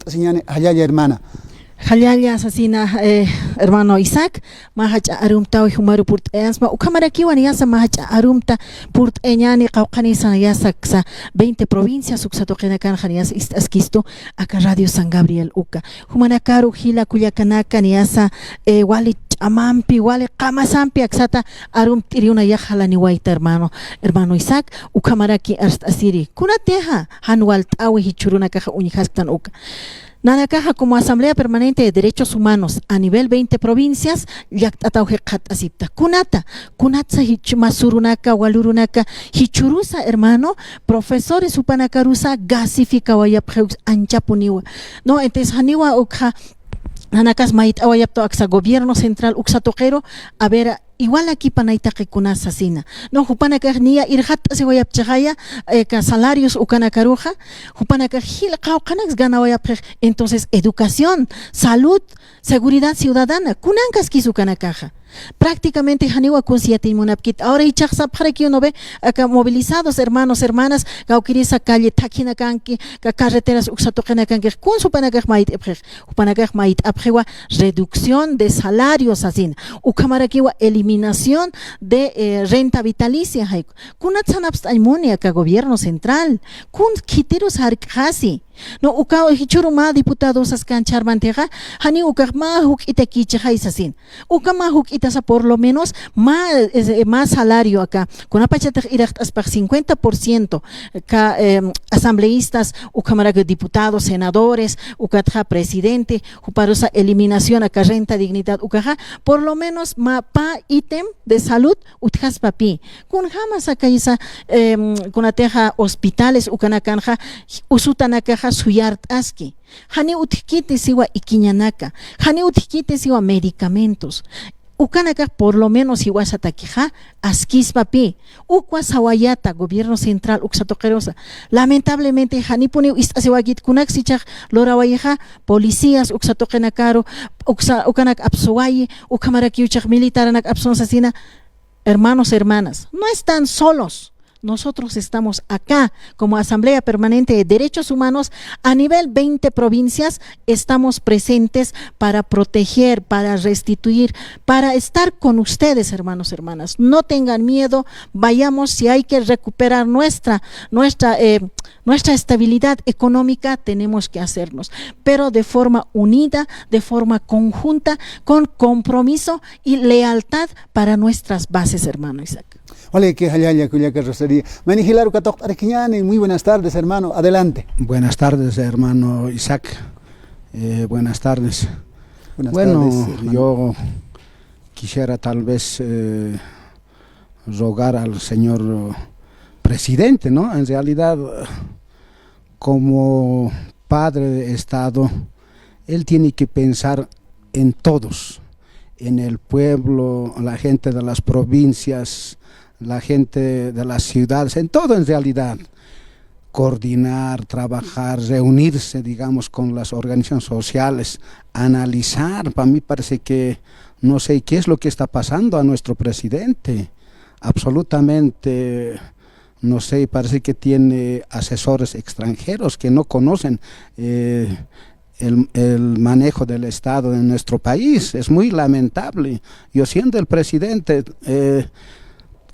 Señane, allá hermana. Halyalia asesina hermano Isaac, mahacha arumta humaru purt easma, ukamaraki waniasa mahacha arumta purt eñani kaukanisa yasaksa 20 provincias uksatoqena kan janias askisto acá Radio San Gabriel uka. Humanakaru hila kuyakanaka niasa wali amampi wale kamasampi aksata arum tiriuna yahala ni waita hermano Isaac ukamaraki asiri kunateja hanual tawi hichuruna kaja uñihastan uka. Nanakaja como Asamblea Permanente de Derechos Humanos a nivel 20 provincias, asipta. Kunatsa masurunaka, walurunaka, hichurusa hermano, profesores upanakarusa, gasifica wayapjeus anchapuniwa. No, entonces haniwa ukha, nanakas mait awayapto aksa gobierno central uksatoquero, a ver, igual aquí panaitake kunas asina. No, hupanakar nia irhat se wayapchaya, ka salarios ukanakaruja, hupanakar hil kaukanaks gana wayaprej. Entonces, educación, salud, seguridad ciudadana, kunankas kisukanakaja. Prácticamente haniwa kunsiati munapkit. Ahora hichaksa para que uno ve acá movilizados hermanos, hermanas, gaukirisa calle takina kanki, ka carreteras uksatokena kanki, kun supanakaj mait eprej, hupanakaj mait apjewa reducción de salarios asin, ukamarakiwa eliminación de renta vitalicia haik. Kunatsanaps aymonia ka gobierno central, kun kitiros harkasi. No uka hichuruma diputados askan charmanteja hani uka mahuk itakiche haisasin uka mahuk itasa por lo menos más salario acá con apachata irakt aspar 50% ka asambleístas ukamaraga diputados senadores ukatja presidente uparosa eliminación acá renta dignidad ukaja por lo menos ma pa ítem de salud utjas papi kun jamás acá isa con ateja hospitales ukanakanja usutanaka suyart aski. Hani utikite siwa ikiñanaka. Hani utikite siwa medicamentos. Ukanaka por lo menos igual satakija askis papi. Ukwa sawayata gobierno central uksatoquerosa. Lamentablemente hani pone istasiwagit kunak sichak lorawayeja policías uksatoqenakaro ukanak apsuayi ukamarakiuchak militaranak apsonsasina. Hermanos, hermanas, no están solos. Nosotros estamos acá como Asamblea Permanente de Derechos Humanos a nivel 20 provincias, estamos presentes para proteger, para restituir, para estar con ustedes, hermanos, hermanas. No tengan miedo, vayamos, si hay que recuperar nuestra estabilidad económica, tenemos que hacernos, pero de forma unida, de forma conjunta, con compromiso y lealtad para nuestras bases, hermano Isaac. Hola, que Hayaya, Cuyaca Rosaría. Manigilaru Katok Arequiñani, muy buenas tardes, hermano. Adelante. Buenas tardes, hermano Isaac. Buenas tardes. Buenas tardes, yo quisiera tal vez rogar al señor presidente, ¿no? En realidad, como padre de Estado, él tiene que pensar en todos, en el pueblo, la gente de las provincias, la gente de las ciudades, en todo en realidad, coordinar, trabajar, reunirse, digamos, con las organizaciones sociales, analizar. Para mí parece que no sé qué es lo que está pasando a nuestro presidente, absolutamente, no sé, parece que tiene asesores extranjeros que no conocen el manejo del Estado en nuestro país. Es muy lamentable. Yo siendo el presidente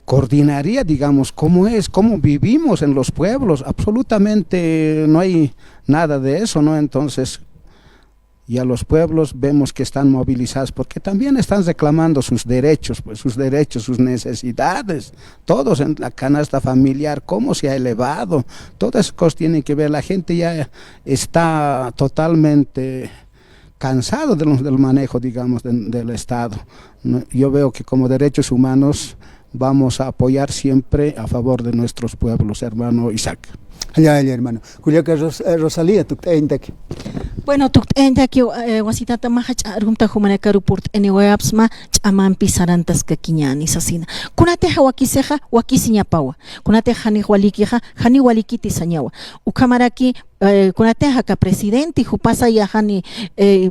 coordinaría, digamos, cómo vivimos en los pueblos. Absolutamente no hay nada de eso, ¿no? Entonces, y a los pueblos vemos que están movilizados porque también están reclamando sus derechos, pues sus derechos, sus necesidades, todos en la canasta familiar, cómo se ha elevado, todas esas cosas tienen que ver. La gente ya está totalmente cansado del manejo, digamos, del Estado. Yo veo que como derechos humanos vamos a apoyar siempre a favor de nuestros pueblos, hermano Isaac. Allá, hermano. Cuyaca Rosalía, tu teintek. Bueno, tuk'entaki wasitata mahacha arumta humanakaru purt eniwayapsma ch'amanpi sarantas kakiñani sasina. Kunateja wakiseja wakisiñapawa. Kunateja hani walikija hani walikiti sañawa. Ukamaraki kunateja ka presidente hupasa ya hani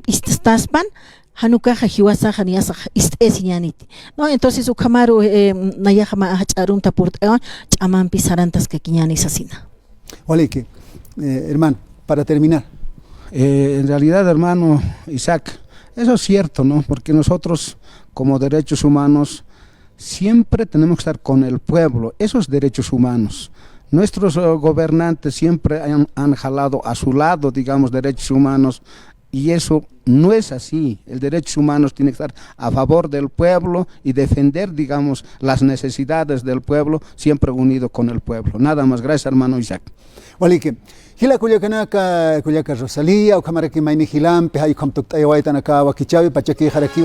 istaspan hanukaja hiwasaja niasa istesiñaniti. No, entonces ukamaru nayaja mahach arumta purt ch'amanpi sarantas kakiñani sasina. Hola, hermano, para terminar. En realidad, hermano Isaac, eso es cierto, ¿no? Porque nosotros, como derechos humanos, siempre tenemos que estar con el pueblo, esos derechos humanos. Nuestros gobernantes siempre han jalado a su lado, digamos, derechos humanos, y eso no es así. El derecho humano tiene que estar a favor del pueblo y defender, digamos, las necesidades del pueblo, siempre unido con el pueblo. Nada más. Gracias, hermano Isaac. Walike, hila kuliakanaka Rosalía, o camaraki maini hilampe, hay como tu tayawaita naka wakichavi, pachaki jaraki